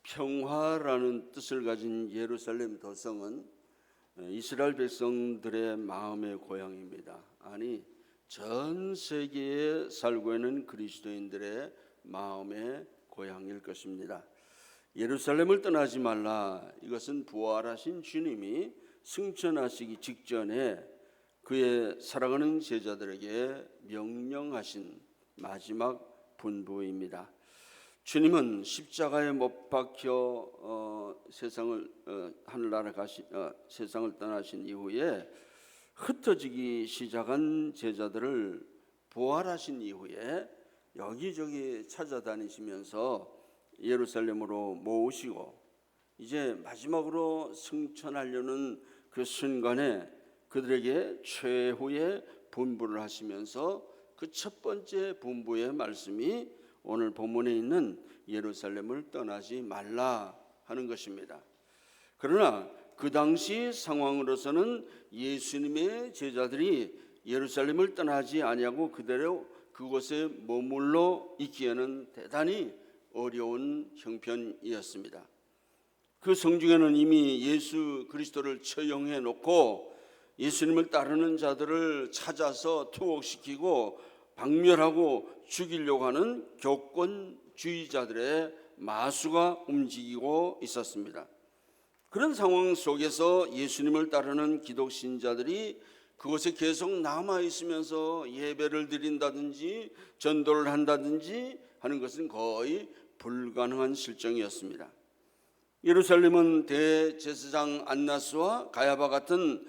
평화라는 뜻을 가진 예루살렘 도성은 이스라엘 백성들의 마음의 고향입니다. 아니, 전 세계에 살고 있는 그리스도인들의 마음의 고향일 것입니다. 예루살렘을 떠나지 말라. 이것은 부활하신 주님이 승천하시기 직전에 그의 사랑하는 제자들에게 명령하신 마지막 분부입니다. 주님은 십자가에 못 박혀 하늘나라 세상을 떠나신 이후에 흩어지기 시작한 제자들을 부활하신 이후에 여기저기 찾아다니시면서 예루살렘으로 모으시고 이제 마지막으로 승천하려는 그 순간에 그들에게 최후의 분부를 하시면서 그 첫 번째 분부의 말씀이 오늘 본문에 있는 예루살렘을 떠나지 말라 하는 것입니다. 그러나 그 당시 상황으로서는 예수님의 제자들이 예루살렘을 떠나지 아니하고 그대로 그곳에 머물러 있기에는 대단히 어려운 형편이었습니다. 그 성중에는 이미 예수 그리스도를 처형해 놓고 예수님을 따르는 자들을 찾아서 투옥시키고 박멸하고 죽이려고 하는 교권주의자들의 마수가 움직이고 있었습니다. 그런 상황 속에서 예수님을 따르는 기독 신자들이 그곳에 계속 남아 있으면서 예배를 드린다든지 전도를 한다든지 하는 것은 거의 불가능한 실정이었습니다. 예루살렘은 대제사장 안나스와 가야바 같은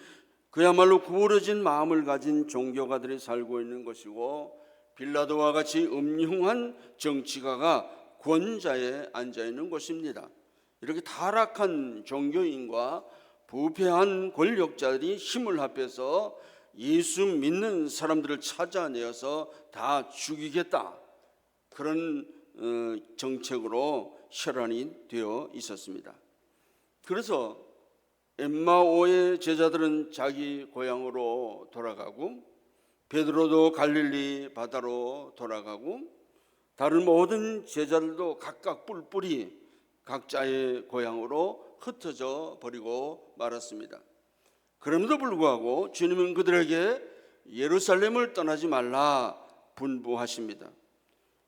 그야말로 구부러진 마음을 가진 종교가들이 살고 있는 것이고, 빌라도와 같이 음흉한 정치가가 권좌에 앉아 있는 곳입니다. 이렇게 타락한 종교인과 부패한 권력자들이 힘을 합해서 예수 믿는 사람들을 찾아내어서 다 죽이겠다, 그런 정책으로 혈안이 되어 있었습니다. 그래서 엠마오의 제자들은 자기 고향으로 돌아가고, 베드로도 갈릴리 바다로 돌아가고, 다른 모든 제자들도 각각 뿔뿔이 각자의 고향으로 흩어져 버리고 말았습니다. 그럼에도 불구하고 주님은 그들에게 예루살렘을 떠나지 말라 분부하십니다.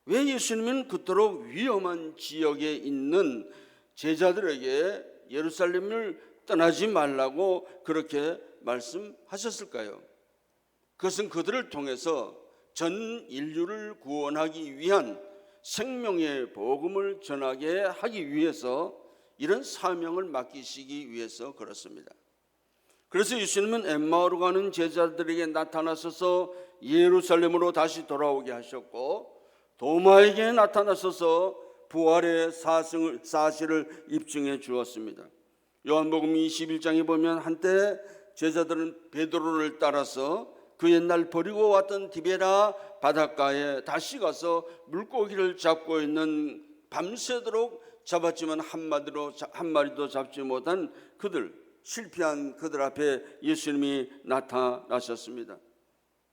왜 예수님은 그토록 위험한 지역에 있는 제자들에게 예루살렘을 떠나지 말라고 그렇게 말씀하셨을까요? 그것은 그들을 통해서 전 인류를 구원하기 위한 생명의 복음을 전하게 하기 위해서, 이런 사명을 맡기시기 위해서 그렇습니다. 그래서 예수님은 엠마오로 가는 제자들에게 나타나셔서 예루살렘으로 다시 돌아오게 하셨고, 도마에게 나타나셔서 부활의 사실을 입증해 주었습니다. 요한복음 21장에 보면 한때 제자들은 베드로를 따라서 그 옛날 버리고 왔던 디베라 바닷가에 다시 가서 물고기를 잡고 있는, 밤새도록 잡았지만 한 마리도 잡지 못한 그들, 실패한 그들 앞에 예수님이 나타나셨습니다.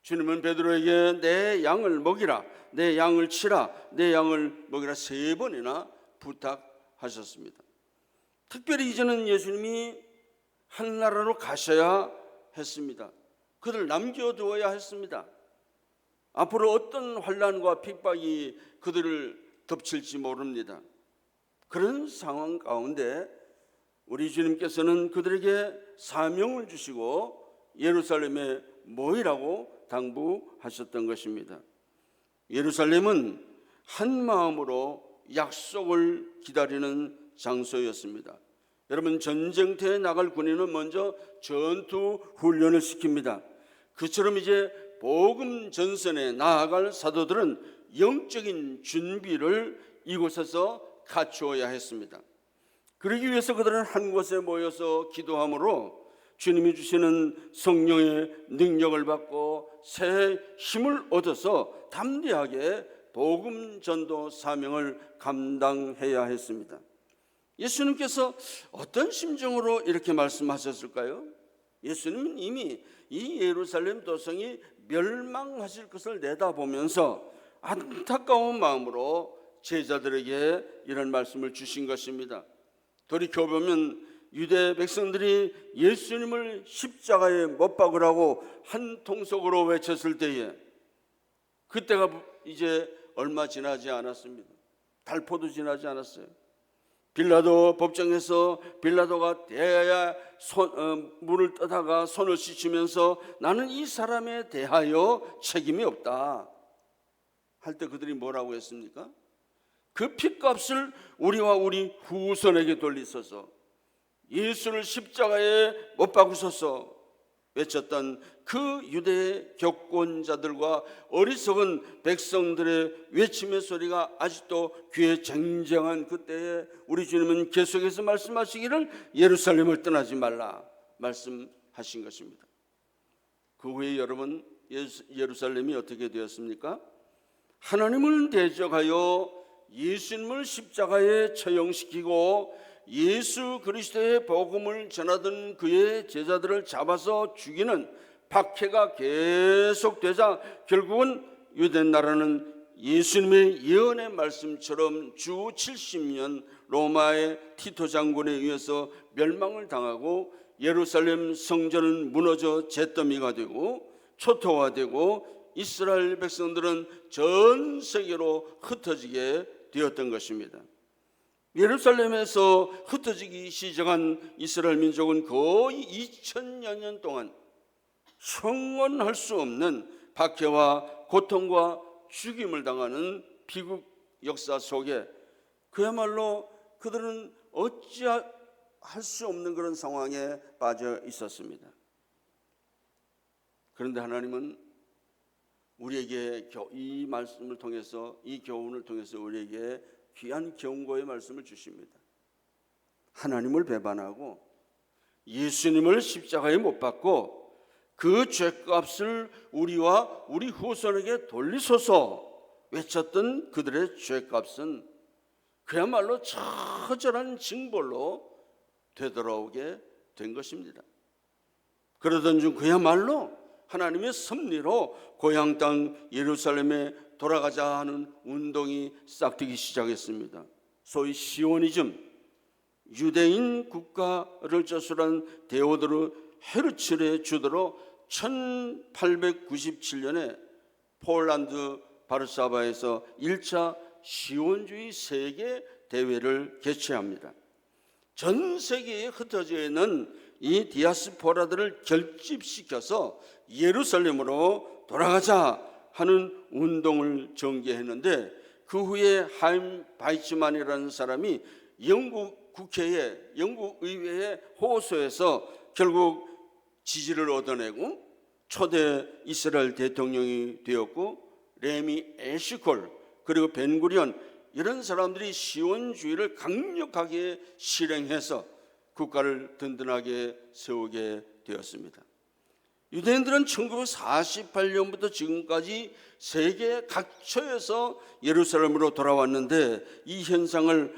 주님은 베드로에게 내 양을 먹이라, 내 양을 치라, 내 양을 먹이라 3번이나 부탁하셨습니다. 특별히 이제는 예수님이 하늘나라로 가셔야 했습니다. 그들 남겨두어야 했습니다. 앞으로 어떤 환난과 핍박이 그들을 덮칠지 모릅니다. 그런 상황 가운데 우리 주님께서는 그들에게 사명을 주시고 예루살렘에 모이라고 당부하셨던 것입니다. 예루살렘은 한 마음으로 약속을 기다리는 장소였습니다. 여러분, 전쟁터에 나갈 군인은 먼저 전투 훈련을 시킵니다. 그처럼 이제 복음 전선에 나아갈 사도들은 영적인 준비를 이곳에서 갖추어야 했습니다. 그러기 위해서 그들은 한 곳에 모여서 기도함으로 주님이 주시는 성령의 능력을 받고 새 힘을 얻어서 담대하게 복음 전도 사명을 감당해야 했습니다. 예수님께서 어떤 심정으로 이렇게 말씀하셨을까요? 예수님은 이미 이 예루살렘 도성이 멸망하실 것을 내다보면서 안타까운 마음으로 제자들에게 이런 말씀을 주신 것입니다. 돌이켜보면 유대 백성들이 예수님을 십자가에 못 박으라고 한 통속으로 외쳤을 때에 그때가 이제 얼마 지나지 않았습니다. 달포도 지나지 않았어요. 빌라도 법정에서 빌라도가 대야 물을 떠다가 손을 씻으면서 나는 이 사람에 대하여 책임이 없다 할 때 그들이 뭐라고 했습니까? 그 핏값을 우리와 우리 후손에게 돌리소서, 예수를 십자가에 못 박으소서 외쳤던 그 유대의 격권자들과 어리석은 백성들의 외침의 소리가 아직도 귀에 쟁쟁한 그때에 우리 주님은 계속해서 말씀하시기를 예루살렘을 떠나지 말라 말씀하신 것입니다. 그 후에 여러분, 예루살렘이 어떻게 되었습니까? 하나님을 대적하여 예수님을 십자가에 처형시키고 예수 그리스도의 복음을 전하던 그의 제자들을 잡아서 죽이는 박해가 계속되자 결국은 유대 나라는 예수님의 예언의 말씀처럼 주 70년 로마의 티토 장군에 의해서 멸망을 당하고 예루살렘 성전은 무너져 잿더미가 되고 초토화되고 이스라엘 백성들은 전 세계로 흩어지게 되었던 것입니다. 예루살렘에서 흩어지기 시작한 이스라엘 민족은 거의 2000여 년 동안 형언할 수 없는 박해와 고통과 죽임을 당하는 비극 역사 속에 그야말로 그들은 어찌할 수 없는 그런 상황에 빠져 있었습니다. 그런데 하나님은 우리에게 이 말씀을 통해서, 이 교훈을 통해서 우리에게 귀한 경고의 말씀을 주십니다. 하나님을 배반하고 예수님을 십자가에 못 박고 그 죄값을 우리와 우리 후손에게 돌리소서 외쳤던 그들의 죄값은 그야말로 처절한 징벌로 되돌아오게 된 것입니다. 그러던 중 그야말로 하나님의 섭리로 고향 땅 예루살렘에 돌아가자 하는 운동이 싹트기 시작했습니다. 소위 시오니즘, 유대인 국가를 저술한 데오도르 헤르츠의 주도로 1897년에 폴란드 바르샤바에서 1차 시온주의 세계 대회를 개최합니다. 전 세계에 흩어져 있는 이 디아스포라들을 결집시켜서 예루살렘으로 돌아가자 하는 운동을 전개했는데 그 후에 하임 바이츠만이라는 사람이 영국 국회에, 영국 의회에 호소해서 결국 지지를 얻어내고 초대 이스라엘 대통령이 되었고, 레미 에시콜 그리고 벤구리온 이런 사람들이 시온주의를 강력하게 실행해서 국가를 든든하게 세우게 되었습니다. 유대인들은 1948년부터 지금까지 세계 각처에서 예루살렘으로 돌아왔는데 이 현상을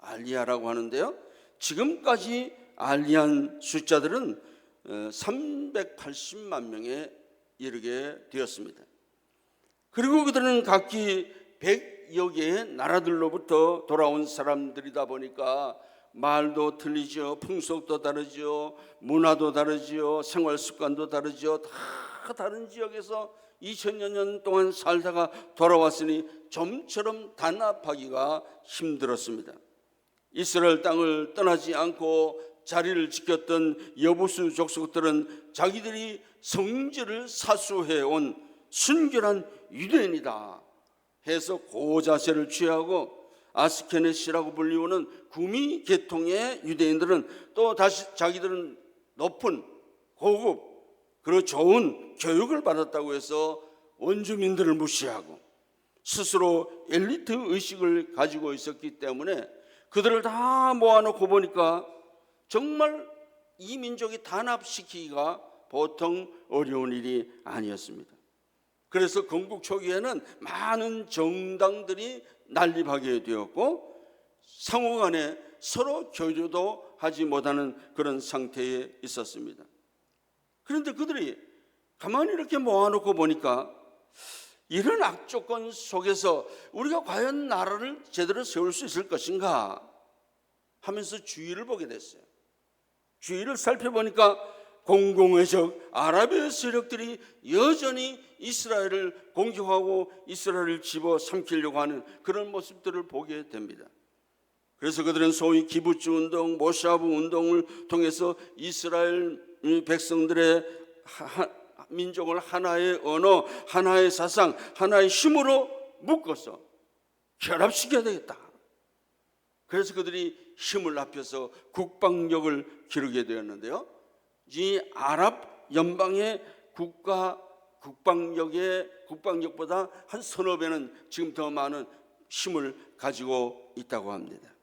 알리야라고 하는데요, 지금까지 알리한 숫자들은 380만 명에 이르게 되었습니다. 그리고 그들은 각기 100여 개의 나라들로부터 돌아온 사람들이다 보니까 말도 틀리죠, 풍속도 다르죠, 문화도 다르죠, 생활 습관도 다르죠. 다 다른 지역에서 2000여 년 동안 살다가 돌아왔으니 좀처럼 단합하기가 힘들었습니다. 이스라엘 땅을 떠나지 않고 자리를 지켰던 여부수 족속들은 자기들이 성지를 사수해온 순결한 유대인이다 해서 고자세를 취하고, 아스케네시라고 불리우는 구미 계통의 유대인들은 또 다시 자기들은 높은 고급 그리고 좋은 교육을 받았다고 해서 원주민들을 무시하고 스스로 엘리트 의식을 가지고 있었기 때문에 그들을 다 모아놓고 보니까 정말 이 민족이 단합시키기가 보통 어려운 일이 아니었습니다. 그래서 건국 초기에는 많은 정당들이 난립하게 되었고 상호간에 서로 교류도 하지 못하는 그런 상태에 있었습니다. 그런데 그들이 가만히 이렇게 모아놓고 보니까 이런 악조건 속에서 우리가 과연 나라를 제대로 세울 수 있을 것인가 하면서 주위를 보게 됐어요. 주위를 살펴보니까 공공의 적 아랍의 세력들이 여전히 이스라엘을 공격하고 이스라엘을 집어삼키려고 하는 그런 모습들을 보게 됩니다. 그래서 그들은 소위 기부츠 운동, 모샤브 운동을 통해서 이스라엘 백성들의 민족을 하나의 언어, 하나의 사상, 하나의 힘으로 묶어서 결합시켜야 되겠다. 그래서 그들이 힘을 합해서 국방력을 기르게 되었는데요. 이 아랍 연방의 국방력보다 한 서너 배는 지금 더 많은 힘을 가지고 있다고 합니다.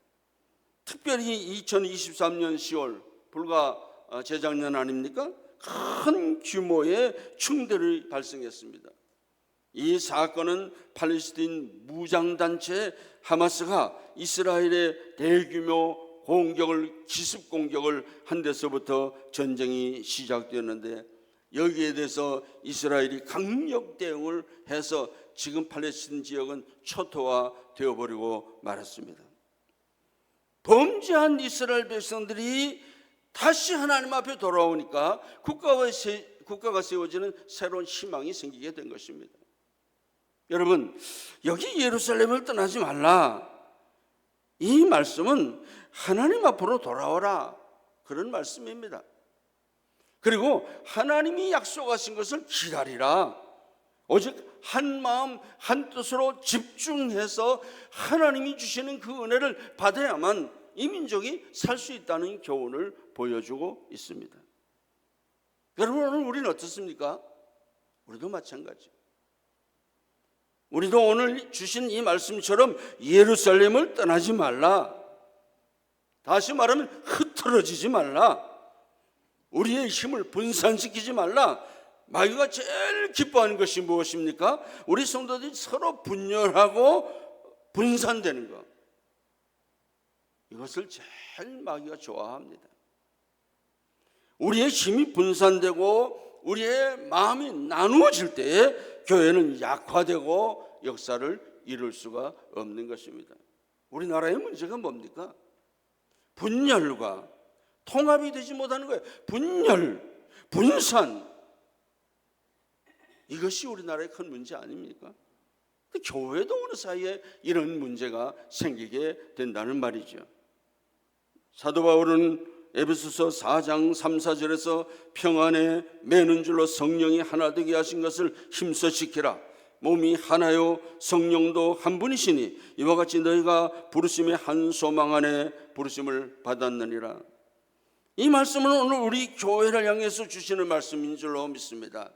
특별히 2023년 10월 불과 재작년 아닙니까? 큰 규모의 충돌이 발생했습니다. 이 사건은 팔레스타인 무장단체 하마스가 이스라엘의 대규모 기습 공격을 한 데서부터 전쟁이 시작되었는데, 여기에 대해서 이스라엘이 강력 대응을 해서 지금 팔레스타인 지역은 초토화 되어버리고 말았습니다. 범죄한 이스라엘 백성들이 다시 하나님 앞에 돌아오니까 국가가 세워지는 새로운 희망이 생기게 된 것입니다. 여러분, 여기 예루살렘을 떠나지 말라, 이 말씀은 하나님 앞으로 돌아오라, 그런 말씀입니다. 그리고 하나님이 약속하신 것을 기다리라. 오직 한 마음 한 뜻으로 집중해서 하나님이 주시는 그 은혜를 받아야만 이 민족이 살 수 있다는 교훈을 보여주고 있습니다. 여러분, 오늘 우리는 어떻습니까? 우리도 마찬가지. 우리도 오늘 주신 이 말씀처럼 예루살렘을 떠나지 말라, 다시 말하면 흐트러지지 말라, 우리의 힘을 분산시키지 말라. 마귀가 제일 기뻐하는 것이 무엇입니까? 우리 성도들이 서로 분열하고 분산되는 것. 이것을 제일 마귀가 좋아합니다. 우리의 힘이 분산되고 우리의 마음이 나누어질 때에 교회는 약화되고 역사를 이룰 수가 없는 것입니다. 우리나라의 문제가 뭡니까? 분열과 통합이 되지 못하는 거예요. 분열, 분산, 이것이 우리나라의 큰 문제 아닙니까? 교회도 어느 사이에 이런 문제가 생기게 된다는 말이죠. 사도 바울은 에베소서 4장 3, 4절에서 평안에 매는 줄로 성령이 하나 되게 하신 것을 힘써 지키라. 몸이 하나요 성령도 한 분이시니 이와 같이 너희가 부르심의 한 소망 안에 부르심을 받았느니라. 이 말씀은 오늘 우리 교회를 향해서 주시는 말씀인 줄로 믿습니다.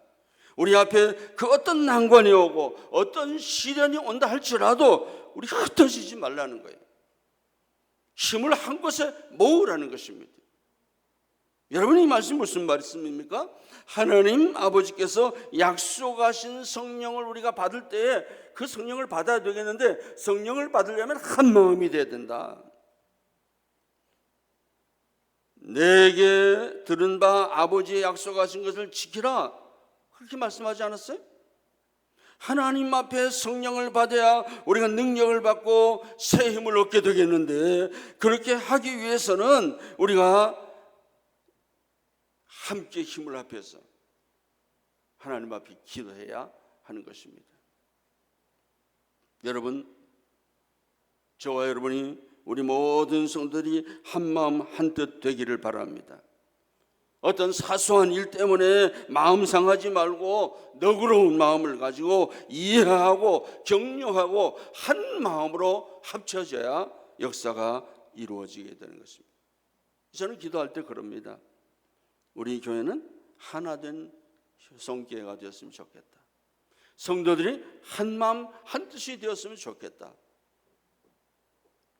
우리 앞에 그 어떤 난관이 오고 어떤 시련이 온다 할지라도 우리 흩어지지 말라는 거예요. 힘을 한 곳에 모으라는 것입니다. 여러분, 이 말씀 무슨 말씀입니까? 하나님 아버지께서 약속하신 성령을 우리가 받을 때에 그 성령을 받아야 되겠는데, 성령을 받으려면 한 마음이 돼야 된다. 내게 들은 바 아버지의 약속하신 것을 지키라, 그렇게 말씀하지 않았어요? 하나님 앞에 성령을 받아야 우리가 능력을 받고 새 힘을 얻게 되겠는데, 그렇게 하기 위해서는 우리가 함께 힘을 합해서 하나님 앞에 기도해야 하는 것입니다. 여러분, 저와 여러분이 우리 모든 성도들이 한마음 한뜻 되기를 바랍니다. 어떤 사소한 일 때문에 마음 상하지 말고 너그러운 마음을 가지고 이해하고 격려하고 한 마음으로 합쳐져야 역사가 이루어지게 되는 것입니다. 저는 기도할 때 그럽니다. 우리 교회는 하나된 성교회가 되었으면 좋겠다. 성도들이 한 마음 한 뜻이 되었으면 좋겠다.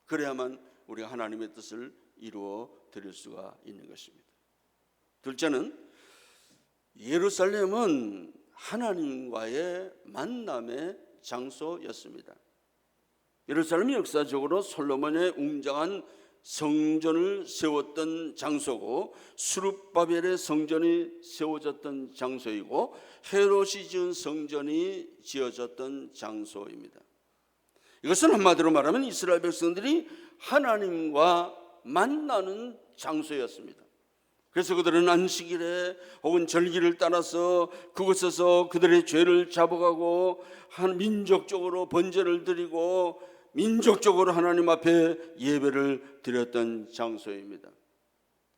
그래야만 우리가 하나님의 뜻을 이루어 드릴 수가 있는 것입니다. 둘째는, 예루살렘은 하나님과의 만남의 장소였습니다. 예루살렘이 역사적으로 솔로몬의 웅장한 성전을 세웠던 장소고, 수룹바벨의 성전이 세워졌던 장소이고, 헤롯이 지은 성전이 지어졌던 장소입니다. 이것은 한마디로 말하면 이스라엘 백성들이 하나님과 만나는 장소였습니다. 그래서 그들은 안식일에 혹은 절기를 따라서 그곳에서 그들의 죄를 잡아가고 민족적으로 번제를 드리고 민족적으로 하나님 앞에 예배를 드렸던 장소입니다.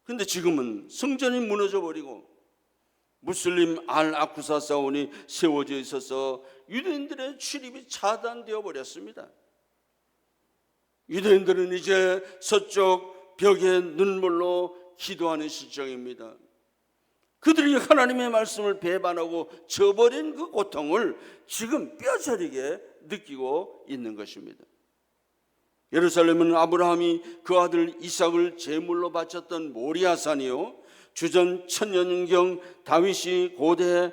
그런데 지금은 성전이 무너져 버리고 무슬림 알아쿠사 사원이 세워져 있어서 유대인들의 출입이 차단되어 버렸습니다. 유대인들은 이제 서쪽 벽에 눈물로 기도하는 실정입니다. 그들이 하나님의 말씀을 배반하고 저버린 그 고통을 지금 뼈저리게 느끼고 있는 것입니다. 예루살렘은 아브라함이 그 아들 이삭을 제물로 바쳤던 모리아산이요, 주전 1000년경 다윗이 고대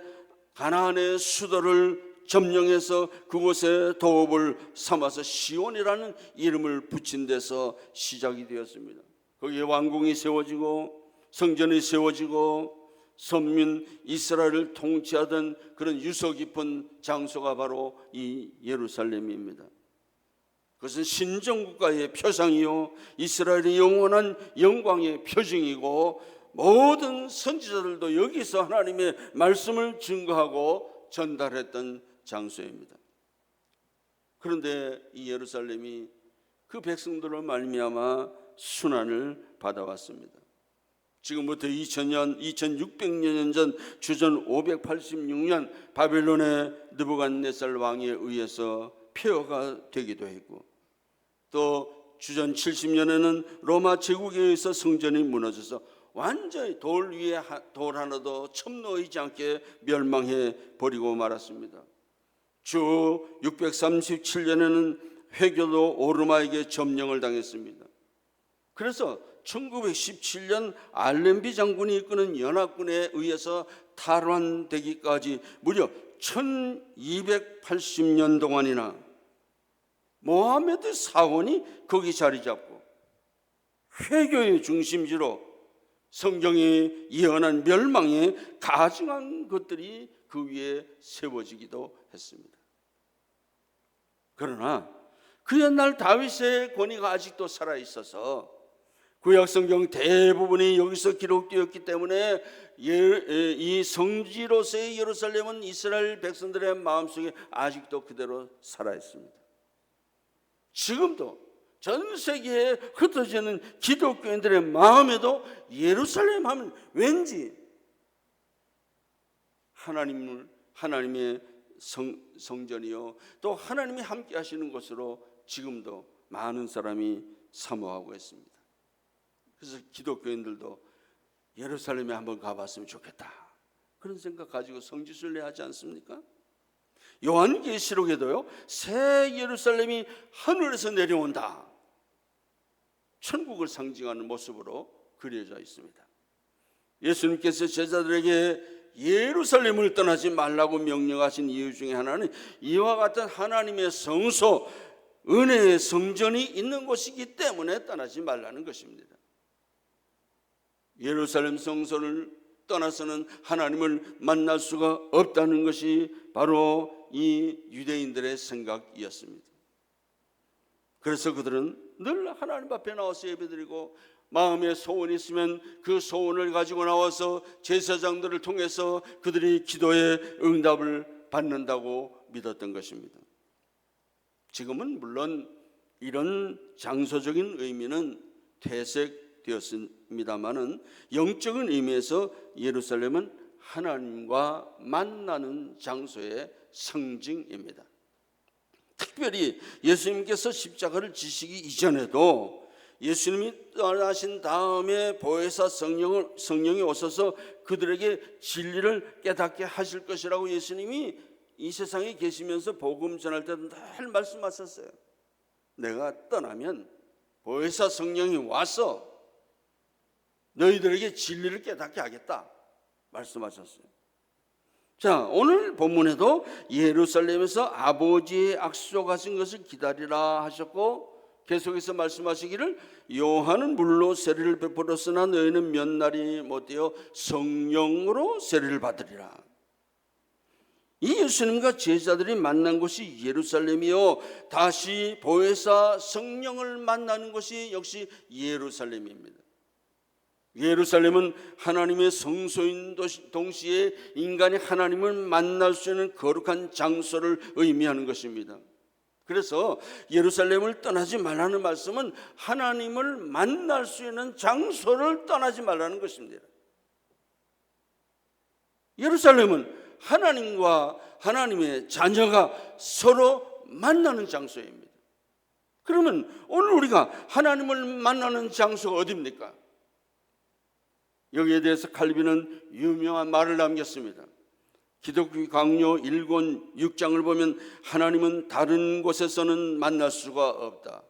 가나안의 수도를 점령해서 그곳에 도읍을 삼아서 시온이라는 이름을 붙인 데서 시작이 되었습니다. 거기에 왕궁이 세워지고 성전이 세워지고 선민 이스라엘을 통치하던 그런 유서 깊은 장소가 바로 이 예루살렘입니다. 그것은 신정국가의 표상이요, 이스라엘의 영원한 영광의 표징이고, 모든 선지자들도 여기서 하나님의 말씀을 증거하고 전달했던 장소입니다. 그런데 이 예루살렘이 그 백성들로 말미암아 순환을 받아왔습니다. 지금부터 2600년 전 주전 586년 바벨론의 느부갓네살 왕에 의해서 폐허가 되기도 했고, 또 주전 70년에는 로마 제국에 의해서 성전이 무너져서 완전히 돌 위에 돌 하나도 첨놓이지 않게 멸망해 버리고 말았습니다. 주 637년에는 회교도 오르마에게 점령을 당했습니다. 그래서 1917년 알렌비 장군이 이끄는 연합군에 의해서 탈환되기까지 무려 1280년 동안이나 모하메드 사원이 거기 자리 잡고 회교의 중심지로 성경이 예언한 멸망에 가증한 것들이 그 위에 세워지기도 했습니다. 그러나 그 옛날 다윗의 권위가 아직도 살아있어서 구약 성경 대부분이 여기서 기록되었기 때문에 이 성지로서의 예루살렘은 이스라엘 백성들의 마음속에 아직도 그대로 살아있습니다. 지금도 전 세계에 흩어지는 기독교인들의 마음에도 예루살렘 하면 왠지 하나님의 성전이요, 또 하나님이 함께 하시는 곳으로 지금도 많은 사람이 사모하고 있습니다. 그래서 기독교인들도 예루살렘에 한번 가봤으면 좋겠다, 그런 생각 가지고 성지순례 하지 않습니까? 요한계시록에도요, 새 예루살렘이 하늘에서 내려온다, 천국을 상징하는 모습으로 그려져 있습니다. 예수님께서 제자들에게 예루살렘을 떠나지 말라고 명령하신 이유 중에 하나는 이와 같은 하나님의 성소, 은혜의 성전이 있는 곳이기 때문에 떠나지 말라는 것입니다. 예루살렘 성소를 떠나서는 하나님을 만날 수가 없다는 것이 바로 이 유대인들의 생각이었습니다. 그래서 그들은 늘 하나님 앞에 나와서 예배드리고 마음에 소원이 있으면 그 소원을 가지고 나와서 제사장들을 통해서 그들이 기도의 응답을 받는다고 믿었던 것입니다. 지금은 물론 이런 장소적인 의미는 퇴색되었습니다마는 영적인 의미에서 예루살렘은 하나님과 만나는 장소의 상징입니다. 특별히 예수님께서 십자가를 지시기 이전에도 예수님이 떠나신 다음에 보혜사 성령이 오셔서 그들에게 진리를 깨닫게 하실 것이라고 예수님이 이 세상에 계시면서 복음 전할 때도 늘 말씀하셨어요. 내가 떠나면 보혜사 성령이 와서 너희들에게 진리를 깨닫게 하겠다 말씀하셨어요. 자, 오늘 본문에도 예루살렘에서 아버지의 약속하신 것을 기다리라 하셨고, 계속해서 말씀하시기를 요한은 물로 세례를 베풀었으나 너희는 몇 날이 못되어 성령으로 세례를 받으리라. 이 예수님과 제자들이 만난 곳이 예루살렘이요, 다시 보혜사 성령을 만나는 곳이 역시 예루살렘입니다. 예루살렘은 하나님의 성소인 동시에 인간이 하나님을 만날 수 있는 거룩한 장소를 의미하는 것입니다. 그래서 예루살렘을 떠나지 말라는 말씀은 하나님을 만날 수 있는 장소를 떠나지 말라는 것입니다. 예루살렘은 하나님과 하나님의 자녀가 서로 만나는 장소입니다. 그러면 오늘 우리가 하나님을 만나는 장소가 어디입니까? 여기에 대해서 칼빈은 유명한 말을 남겼습니다. 기독교 강요 1권 6장을 보면 하나님은 다른 곳에서는 만날 수가 없다.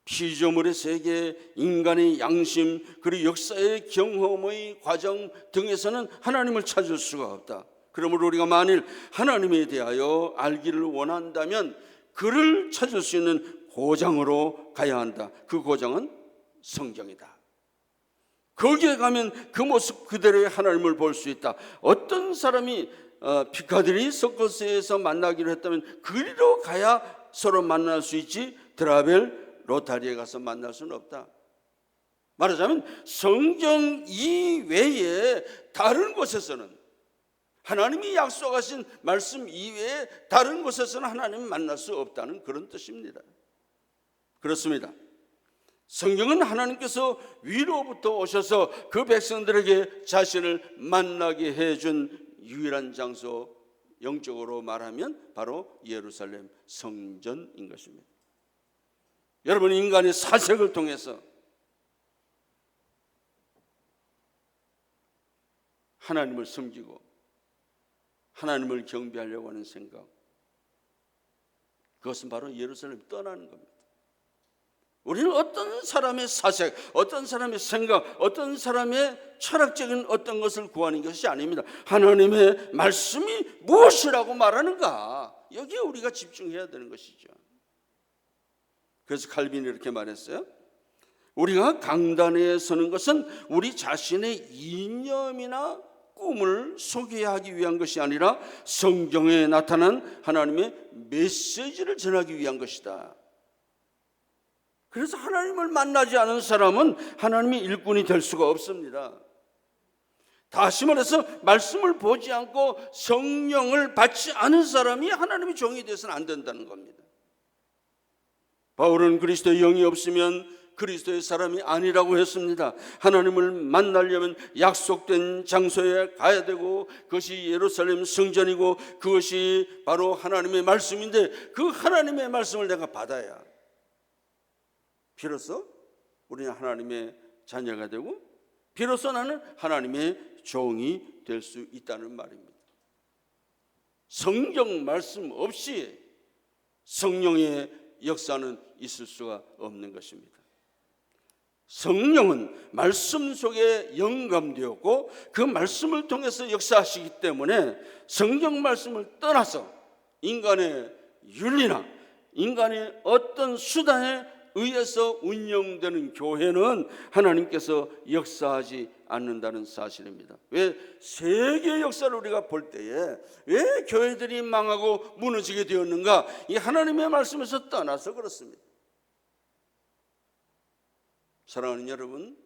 피조물의 세계, 인간의 양심, 그리고 역사의 경험의 과정 등에서는 하나님을 찾을 수가 없다. 그러므로 우리가 만일 하나님에 대하여 알기를 원한다면 그를 찾을 수 있는 고장으로 가야 한다. 그 고장은 성경이다. 거기에 가면 그 모습 그대로의 하나님을 볼 수 있다. 어떤 사람이 피카디리 서커스에서 만나기로 했다면 그리로 가야 서로 만날 수 있지, 드라벨 로타리에 가서 만날 수는 없다. 말하자면 성경 이외에 다른 곳에서는, 하나님이 약속하신 말씀 이외에 다른 곳에서는 하나님을 만날 수 없다는 그런 뜻입니다. 그렇습니다. 성경은 하나님께서 위로부터 오셔서 그 백성들에게 자신을 만나게 해준 유일한 장소, 영적으로 말하면 바로 예루살렘 성전인 것입니다. 여러분, 인간의 사색을 통해서 하나님을 섬기고 하나님을 경배하려고 하는 생각, 그것은 바로 예루살렘 떠나는 겁니다. 우리는 어떤 사람의 사색, 어떤 사람의 생각, 어떤 사람의 철학적인 어떤 것을 구하는 것이 아닙니다. 하나님의 말씀이 무엇이라고 말하는가, 여기에 우리가 집중해야 되는 것이죠. 그래서 칼빈이 이렇게 말했어요. 우리가 강단에 서는 것은 우리 자신의 이념이나 꿈을 소개하기 위한 것이 아니라 성경에 나타난 하나님의 메시지를 전하기 위한 것이다. 그래서 하나님을 만나지 않은 사람은 하나님의 일꾼이 될 수가 없습니다. 다시 말해서 말씀을 보지 않고 성령을 받지 않은 사람이 하나님의 종이 되어서는 안 된다는 겁니다. 바울은 그리스도의 영이 없으면 그리스도의 사람이 아니라고 했습니다. 하나님을 만나려면 약속된 장소에 가야 되고, 그것이 예루살렘 성전이고 그것이 바로 하나님의 말씀인데, 그 하나님의 말씀을 내가 받아야 비로소 우리는 하나님의 자녀가 되고 비로소 나는 하나님의 종이 될 수 있다는 말입니다. 성경 말씀 없이 성령의 역사는 있을 수가 없는 것입니다. 성령은 말씀 속에 영감되었고 그 말씀을 통해서 역사하시기 때문에 성경 말씀을 떠나서 인간의 윤리나 인간의 어떤 수단에 의해서 운영되는 교회는 하나님께서 역사하지 않는다는 사실입니다. 왜 세계 역사를 우리가 볼 때에 왜 교회들이 망하고 무너지게 되었는가? 이 하나님의 말씀에서 떠나서 그렇습니다. 사랑하는 여러분,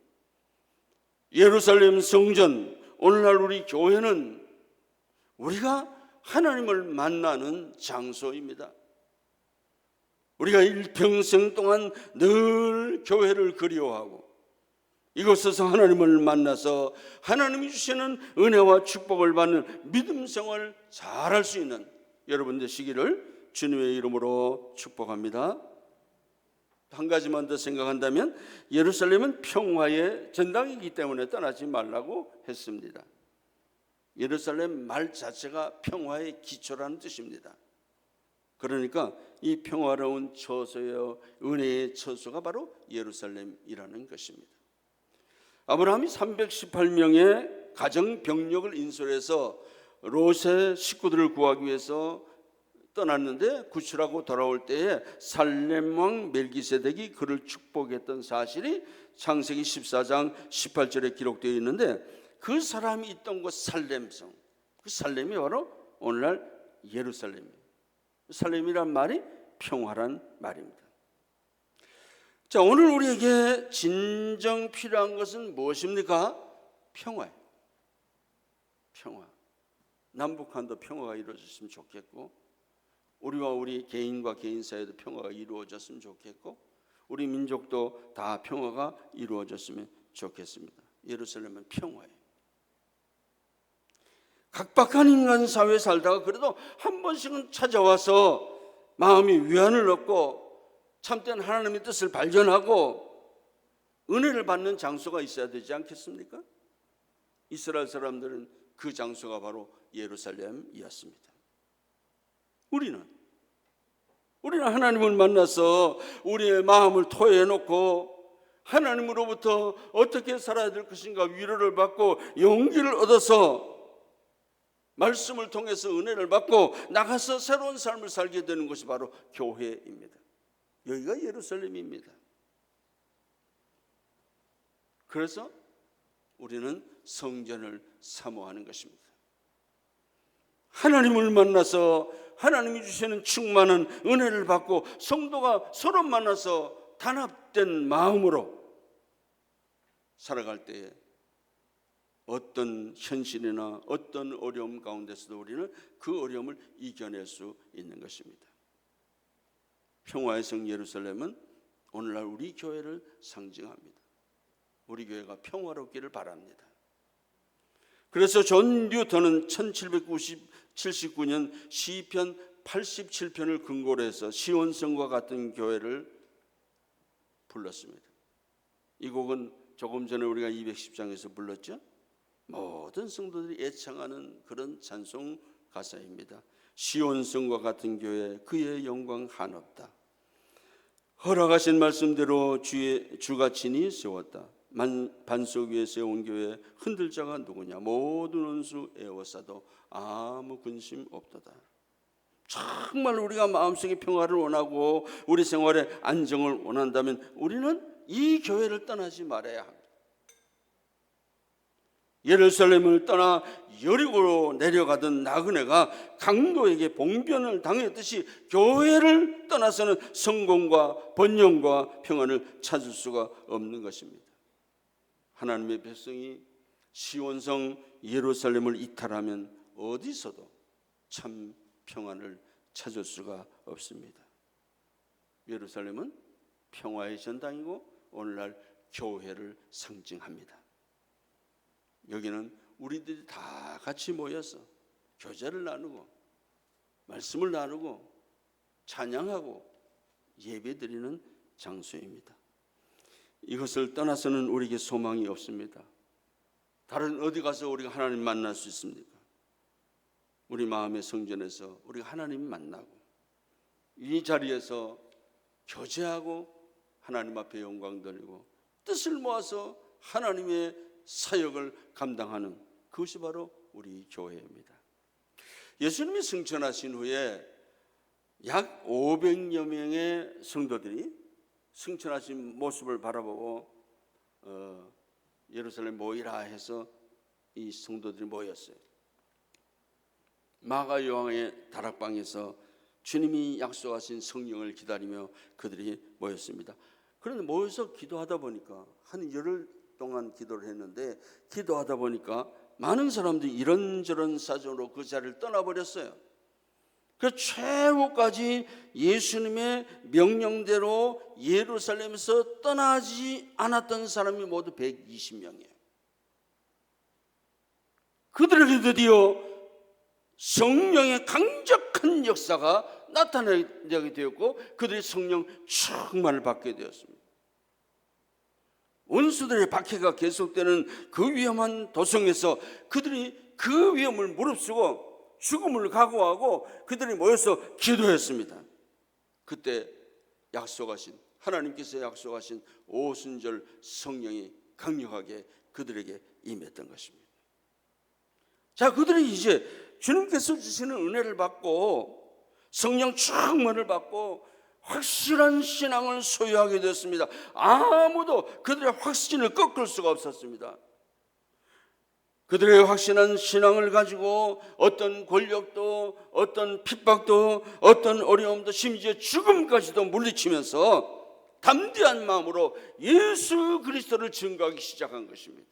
예루살렘 성전, 오늘날 우리 교회는 우리가 하나님을 만나는 장소입니다. 우리가 일평생 동안 늘 교회를 그리워하고 이곳에서 하나님을 만나서 하나님이 주시는 은혜와 축복을 받는 믿음 생활을 잘할 수 있는 여러분 되시기를 주님의 이름으로 축복합니다. 한 가지만 더 생각한다면 예루살렘은 평화의 전당이기 때문에 떠나지 말라고 했습니다. 예루살렘 말 자체가 평화의 기초라는 뜻입니다. 그러니까 이 평화로운 처소여 은혜의 처소가 바로 예루살렘이라는 것입니다. 아브라함이 318명의 가정 병력을 인솔해서 롯의 식구들을 구하기 위해서 떠났는데 구출하고 돌아올 때에 살렘 왕 멜기세덱이 그를 축복했던 사실이 창세기 14장 18절에 기록되어 있는데, 그 사람이 있던 곳 살렘성, 그 살렘이 바로 오늘날 예루살렘이에요. 살렘이란 말이 평화란 말입니다. 자, 오늘 우리에게 진정 필요한 것은 무엇입니까? 평화예요. 평화. 남북한도 평화가 이루어졌으면 좋겠고, 우리와 우리 개인과 개인 사이에도 평화가 이루어졌으면 좋겠고, 우리 민족도 다 평화가 이루어졌으면 좋겠습니다. 예루살렘은 평화예요. 각박한 인간 사회에 살다가 그래도 한 번씩은 찾아와서 마음이 위안을 얻고 참된 하나님의 뜻을 발견하고 은혜를 받는 장소가 있어야 되지 않겠습니까? 이스라엘 사람들은 그 장소가 바로 예루살렘이었습니다. 우리는 하나님을 만나서 우리의 마음을 토해놓고 하나님으로부터 어떻게 살아야 될 것인가 위로를 받고 용기를 얻어서 말씀을 통해서 은혜를 받고 나가서 새로운 삶을 살게 되는 것이 바로 교회입니다. 여기가 예루살렘입니다. 그래서 우리는 성전을 사모하는 것입니다. 하나님을 만나서 하나님이 주시는 충만한 은혜를 받고 성도가 서로 만나서 단합된 마음으로 살아갈 때에 어떤 현실이나 어떤 어려움 가운데서도 우리는 그 어려움을 이겨낼 수 있는 것입니다. 평화의 성 예루살렘은 오늘날 우리 교회를 상징합니다. 우리 교회가 평화롭기를 바랍니다. 그래서 존 뉴턴은 1779년 시편 87편을 근거로 해서 시온성과 같은 교회를 불렀습니다. 이 곡은 조금 전에 우리가 210장에서 불렀죠. 모든 성도들이 애창하는 그런 찬송 가사입니다. 시온성과 같은 교회, 그의 영광 한없다. 허락하신 말씀대로 주가 친히 세웠다. 반석 위에 세운 교회 흔들 자가 누구냐. 모든 원수 애워싸도 아무 근심 없도다. 정말 우리가 마음속에 평화를 원하고 우리 생활에 안정을 원한다면 우리는 이 교회를 떠나지 말아야 합니다. 예루살렘을 떠나 여리고로 내려가던 나그네가 강도에게 봉변을 당했듯이 교회를 떠나서는 성공과 번영과 평안을 찾을 수가 없는 것입니다. 하나님의 백성이 시온성 예루살렘을 이탈하면 어디서도 참 평안을 찾을 수가 없습니다. 예루살렘은 평화의 전당이고 오늘날 교회를 상징합니다. 여기는 우리들이 다 같이 모여서 교제를 나누고 말씀을 나누고 찬양하고 예배드리는 장소입니다. 이것을 떠나서는 우리에게 소망이 없습니다. 다른 어디 가서 우리가 하나님 만날 수 있습니까? 우리 마음의 성전에서 우리가 하나님 만나고 이 자리에서 교제하고 하나님 앞에 영광 돌리고 뜻을 모아서 하나님의 사역을 감당하는 그것이 바로 우리 교회입니다. 예수님이 승천하신 후에 약 500여 명의 성도들이 승천하신 모습을 바라보고 예루살렘 모이라 해서 이 성도들이 모였어요. 마가 요한의 다락방에서 주님이 약속하신 성령을 기다리며 그들이 모였습니다. 그런데 모여서 기도하다 보니까 한 열흘 동안 기도를 했는데 기도하다 보니까 많은 사람들이 이런저런 사정으로 그 자리를 떠나버렸어요. 그 최후까지 예수님의 명령대로 예루살렘에서 떠나지 않았던 사람이 모두 120명이에요. 그들에게 드디어 성령의 강력한 역사가 나타나게 되었고 그들이 성령 충만을 받게 되었습니다. 원수들의 박해가 계속되는 그 위험한 도성에서 그들이 그 위험을 무릅쓰고 죽음을 각오하고 그들이 모여서 기도했습니다. 그때 하나님께서 약속하신 오순절 성령이 강력하게 그들에게 임했던 것입니다. 자, 그들이 이제 주님께서 주시는 은혜를 받고 성령 충만을 받고 확실한 신앙을 소유하게 되었습니다. 아무도 그들의 확신을 꺾을 수가 없었습니다. 그들의 확신한 신앙을 가지고 어떤 권력도, 어떤 핍박도, 어떤 어려움도, 심지어 죽음까지도 물리치면서 담대한 마음으로 예수 그리스도를 증거하기 시작한 것입니다.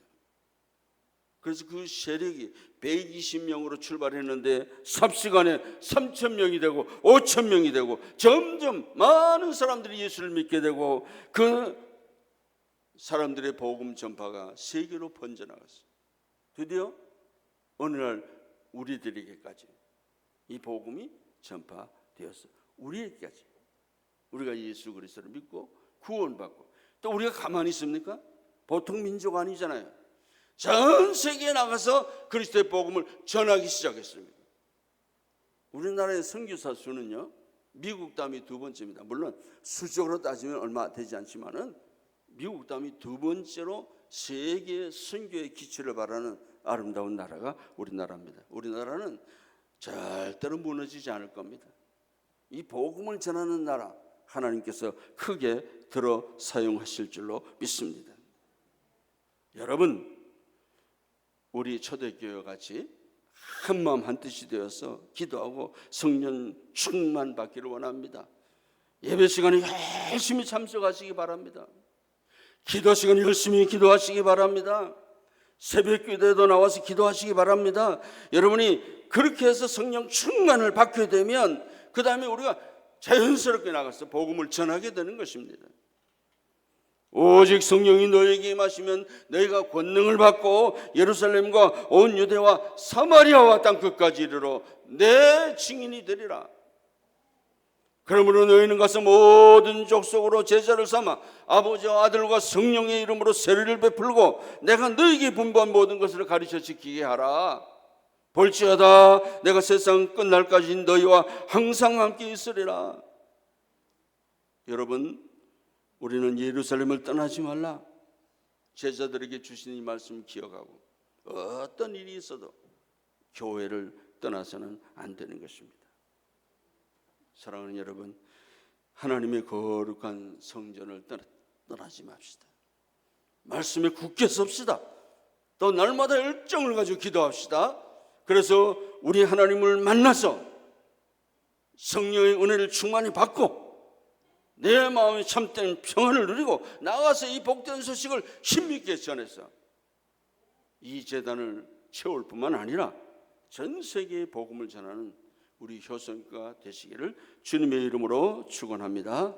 그래서 그 세력이 120명으로 출발했는데 삽시간에 3,000명이 되고 5,000명이 되고 점점 많은 사람들이 예수를 믿게 되고 그 사람들의 복음 전파가 세계로 번져나갔어요. 드디어 어느 날 우리들에게까지 이 복음이 전파되었어요. 우리에게까지. 우리가 예수 그리스도를 믿고 구원받고 또 우리가 가만히 있습니까? 보통 민족 아니잖아요. 전 세계에 나가서 그리스도의 복음을 전하기 시작했습니다. 우리나라의 선교사 수는요, 미국 다음이 두 번째입니다. 물론 수적으로 따지면 얼마 되지 않지만은 미국 다음이 두 번째로 세계 선교의 기초를 바라는 아름다운 나라가 우리나라입니다. 우리나라는 절대로 무너지지 않을 겁니다. 이 복음을 전하는 나라, 하나님께서 크게 들어 사용하실 줄로 믿습니다. 여러분, 우리 초대교회 같이 한마음 한뜻이 되어서 기도하고 성령 충만 받기를 원합니다. 예배 시간에 열심히 참석하시기 바랍니다. 기도 시간에 열심히 기도하시기 바랍니다. 새벽 기도에도 나와서 기도하시기 바랍니다. 여러분이 그렇게 해서 성령 충만을 받게 되면 그 다음에 우리가 자연스럽게 나가서 복음을 전하게 되는 것입니다. 오직 성령이 너에게 임하시면 너희가 권능을 받고 예루살렘과 온 유대와 사마리아와 땅끝까지 이르러 내 증인이 되리라. 그러므로 너희는 가서 모든 족속으로 제자를 삼아 아버지와 아들과 성령의 이름으로 세례를 베풀고 내가 너희에게 분부한 모든 것을 가르쳐 지키게 하라. 볼지어다 내가 세상 끝날까지 너희와 항상 함께 있으리라. 여러분, 우리는 예루살렘을 떠나지 말라. 제자들에게 주신 이 말씀 기억하고 어떤 일이 있어도 교회를 떠나서는 안 되는 것입니다. 사랑하는 여러분, 하나님의 거룩한 성전을 떠나지 맙시다. 말씀에 굳게 섭시다. 또 날마다 열정을 가지고 기도합시다. 그래서 우리 하나님을 만나서 성령의 은혜를 충만히 받고 내 마음에 참된 평안을 누리고 나가서 이 복된 소식을 힘있게 전해서 이 재단을 채울 뿐만 아니라 전 세계에 복음을 전하는 우리 효성교가 되시기를 주님의 이름으로 축원합니다.